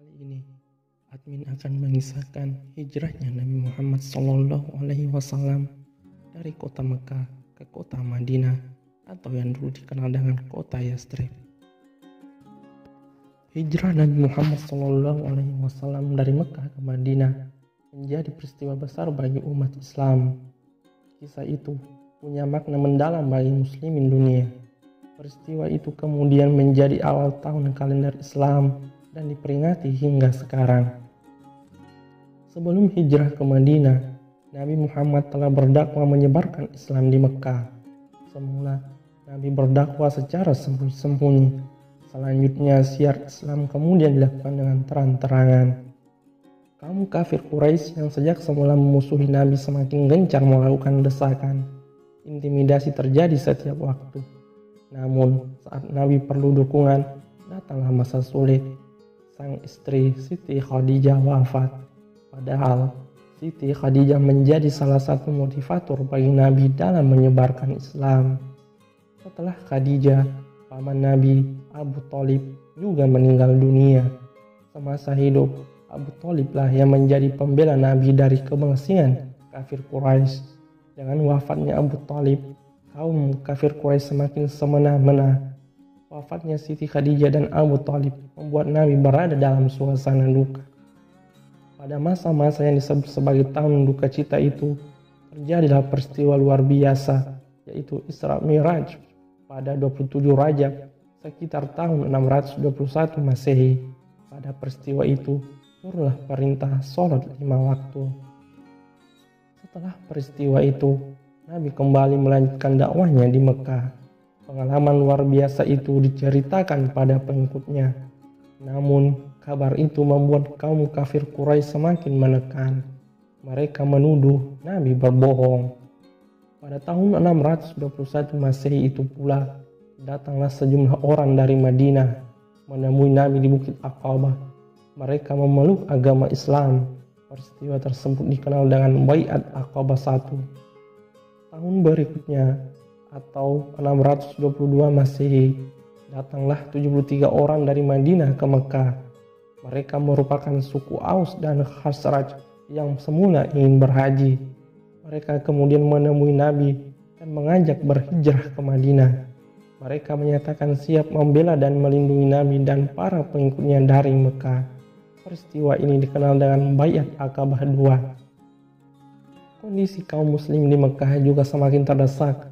Kali ini, admin akan mengisahkan hijrahnya Nabi Muhammad SAW dari kota Mekah ke kota Madinah atau yang dulu dikenal dengan kota Yastrib. Hijrah Nabi Muhammad SAW dari Mekah ke Madinah menjadi peristiwa besar bagi umat Islam. Kisah itu punya makna mendalam bagi muslimin dunia. Peristiwa itu kemudian menjadi awal tahun kalender Islam dan diperingati hingga sekarang. Sebelum hijrah ke Madinah, Nabi Muhammad telah berdakwah menyebarkan Islam di Mekah. Semula, Nabi berdakwah secara sembunyi-sembunyi. Selanjutnya, syiar Islam kemudian dilakukan dengan terang-terangan. Kaum kafir Quraisy yang sejak semula memusuhi Nabi semakin gencar melakukan desakan. Intimidasi terjadi setiap waktu. Namun, saat Nabi perlu dukungan, datanglah masa sulit. Sang istri Siti Khadijah wafat. Padahal Siti Khadijah menjadi salah satu motivator bagi Nabi dalam menyebarkan Islam. Setelah Khadijah, paman Nabi Abu Thalib juga meninggal dunia. Semasa hidup, Abu Thalib lah yang menjadi pembela Nabi dari kebangsingan kafir Quraisy. Dengan wafatnya Abu Thalib, kaum kafir Quraisy semakin semena-mena. Wafatnya Siti Khadijah dan Abu Thalib membuat Nabi berada dalam suasana duka. Pada masa-masa yang disebut sebagai tahun duka cita itu, terjadilah peristiwa luar biasa, yaitu Isra Mi'raj pada 27 Rajab sekitar tahun 621 Masehi. Pada peristiwa itu, turunlah perintah sholat 5 waktu. Setelah peristiwa itu, Nabi kembali melanjutkan dakwahnya di Mekah. Pengalaman luar biasa itu diceritakan pada pengikutnya. Namun, kabar itu membuat kaum kafir Quraisy semakin menekan. Mereka menuduh Nabi berbohong. Pada tahun 621 Masehi itu pula, datanglah sejumlah orang dari Madinah menemui Nabi di Bukit Aqabah. Mereka memeluk agama Islam. Peristiwa tersebut dikenal dengan Bai'at Aqabah I. Tahun berikutnya, atau 622 Masehi, datanglah 73 orang dari Madinah ke Mekah. Mereka merupakan suku Aus dan Khazraj yang semula ingin berhaji. Mereka kemudian menemui Nabi dan mengajak berhijrah ke Madinah. Mereka menyatakan siap membela dan melindungi Nabi dan para pengikutnya dari Mekah. Peristiwa ini dikenal dengan Bai'at Aqabah II. Kondisi kaum muslim di Mekah juga semakin terdesak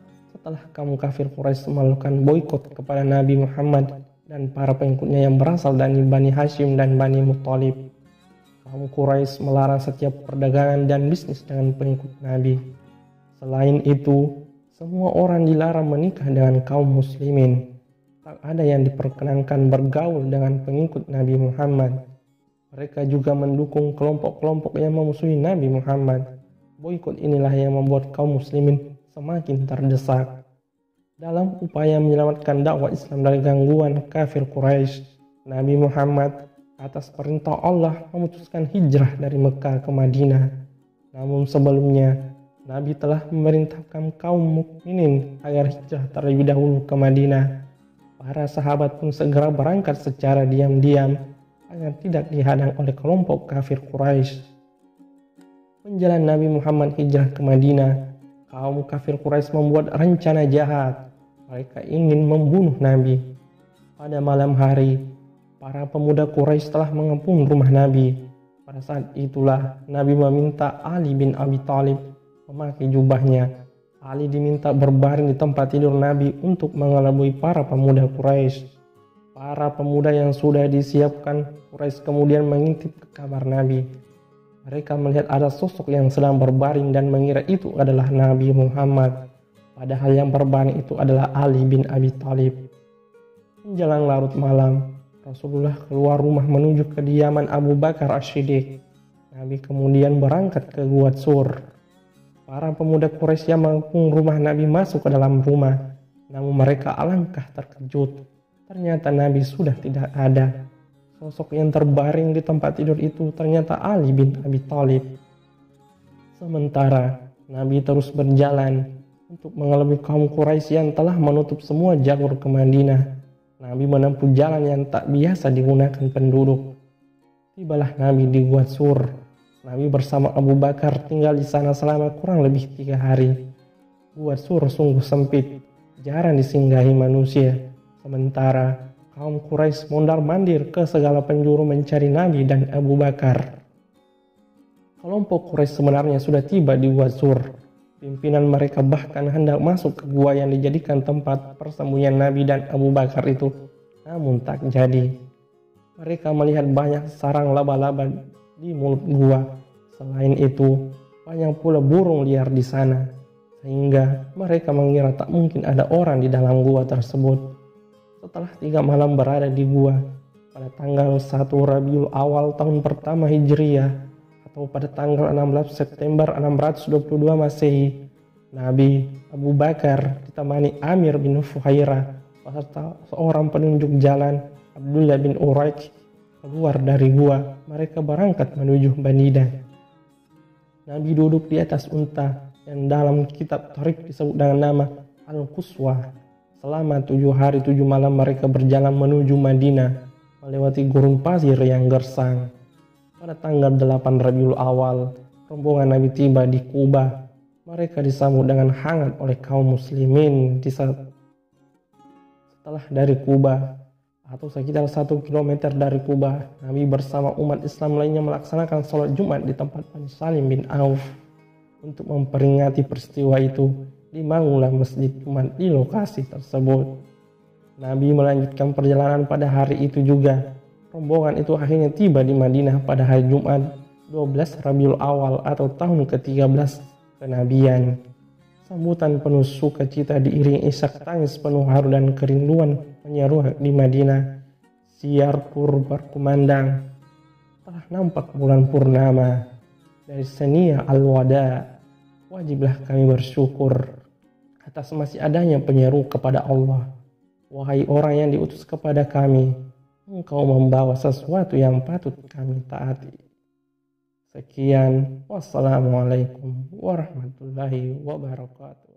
setelah kaum kafir Quraisy melakukan boikot kepada Nabi Muhammad dan para pengikutnya yang berasal dari Bani Hashim dan Bani Muthalib. Kaum Quraisy melarang setiap perdagangan dan bisnis dengan pengikut Nabi. Selain itu, semua orang dilarang menikah dengan kaum muslimin. Tak ada yang diperkenankan bergaul dengan pengikut Nabi Muhammad. Mereka juga mendukung kelompok-kelompok yang memusuhi Nabi Muhammad. Boikot inilah yang membuat kaum muslimin semakin terdesak. Dalam upaya menyelamatkan dakwah Islam dari gangguan kafir Quraisy, Nabi Muhammad atas perintah Allah memutuskan hijrah dari Mekah ke Madinah. Namun sebelumnya, Nabi telah memerintahkan kaum mukminin agar hijrah terlebih dahulu ke Madinah. Para sahabat pun segera berangkat secara diam-diam agar tidak dihadang oleh kelompok kafir Quraisy. Menjelang Nabi Muhammad hijrah ke Madinah, kaum kafir Quraisy membuat rencana jahat. Mereka ingin membunuh Nabi. Pada malam hari, para pemuda Quraisy telah mengepung rumah Nabi. Pada saat itulah Nabi meminta Ali bin Abi Thalib memakai jubahnya. Ali diminta berbaring di tempat tidur Nabi untuk mengelabui para pemuda Quraisy. Para pemuda yang sudah disiapkan Quraisy kemudian mengintip kabar Nabi. Mereka melihat ada sosok yang sedang berbaring dan mengira itu adalah Nabi Muhammad. Padahal yang berbaring itu adalah Ali bin Abi Thalib. Menjelang larut malam, Rasulullah keluar rumah menuju kediaman Abu Bakar As-Siddiq. Nabi kemudian berangkat ke Gua Sur. Para pemuda Quraisy yang mengepung rumah Nabi masuk ke dalam rumah. Namun mereka alangkah terkejut. Ternyata Nabi sudah tidak ada. Sosok yang terbaring di tempat tidur itu ternyata Ali bin Abi Thalib. Sementara Nabi terus berjalan untuk mengelabui kaum Quraisy yang telah menutup semua jalur ke Madinah. Nabi menempuh jalan yang tak biasa digunakan penduduk. Tibalah Nabi di Gua Sur. Nabi bersama Abu Bakar tinggal di sana selama kurang lebih 3 hari. Gua Sur sungguh sempit, jarang disinggahi manusia. Sementara kaum Quraisy mondar-mandir ke segala penjuru mencari Nabi dan Abu Bakar. Kelompok Quraisy sebenarnya sudah tiba di Gua Sur. Pimpinan mereka bahkan hendak masuk ke gua yang dijadikan tempat persembunyian Nabi dan Abu Bakar itu. Namun tak jadi. Mereka melihat banyak sarang laba-laba di mulut gua. Selain itu, banyak pula burung liar di sana. Sehingga mereka mengira tak mungkin ada orang di dalam gua tersebut. Setelah 3 malam berada di gua, pada tanggal 1 Rabiul Awal tahun pertama Hijriah, atau pada tanggal 16 September 622 Masehi, Nabi Abu Bakar ditemani Amir bin Fuhairah beserta seorang penunjuk jalan Abdullah bin Uraik keluar dari gua. Mereka berangkat menuju Banidah. Nabi duduk di atas unta yang dalam kitab Tariq disebut dengan nama Al-Quswa. Selama 7 hari 7 malam mereka berjalan menuju Madinah melewati gurun pasir yang gersang. Pada tanggal 8 Rabiul Awal, rombongan Nabi tiba di Kuba. Mereka disambut dengan hangat oleh kaum muslimin setelah dari Kuba, atau sekitar 1 kilometer dari Kuba, Nabi bersama umat Islam lainnya melaksanakan sholat Jumat di tempat Bani Salim bin Auf. Untuk memperingati peristiwa itu, dibangunlah masjid Jumat di lokasi tersebut. Nabi melanjutkan perjalanan pada hari itu juga. Rombongan itu akhirnya tiba di Madinah pada hari Jumat 12 Rabiul Awal atau tahun ke-13 kenabian. Sambutan penuh sukacita diiringi isak tangis penuh haru dan kerinduan menyeruak di Madinah. Siar pur berkumandang. Telah nampak bulan purnama. Dari senia al-wada, wajiblah kami bersyukur atas masih adanya penyeru kepada Allah. Wahai orang yang diutus kepada kami, engkau membawa sesuatu yang patut kami taati. Sekian, wassalamualaikum warahmatullahi wabarakatuh.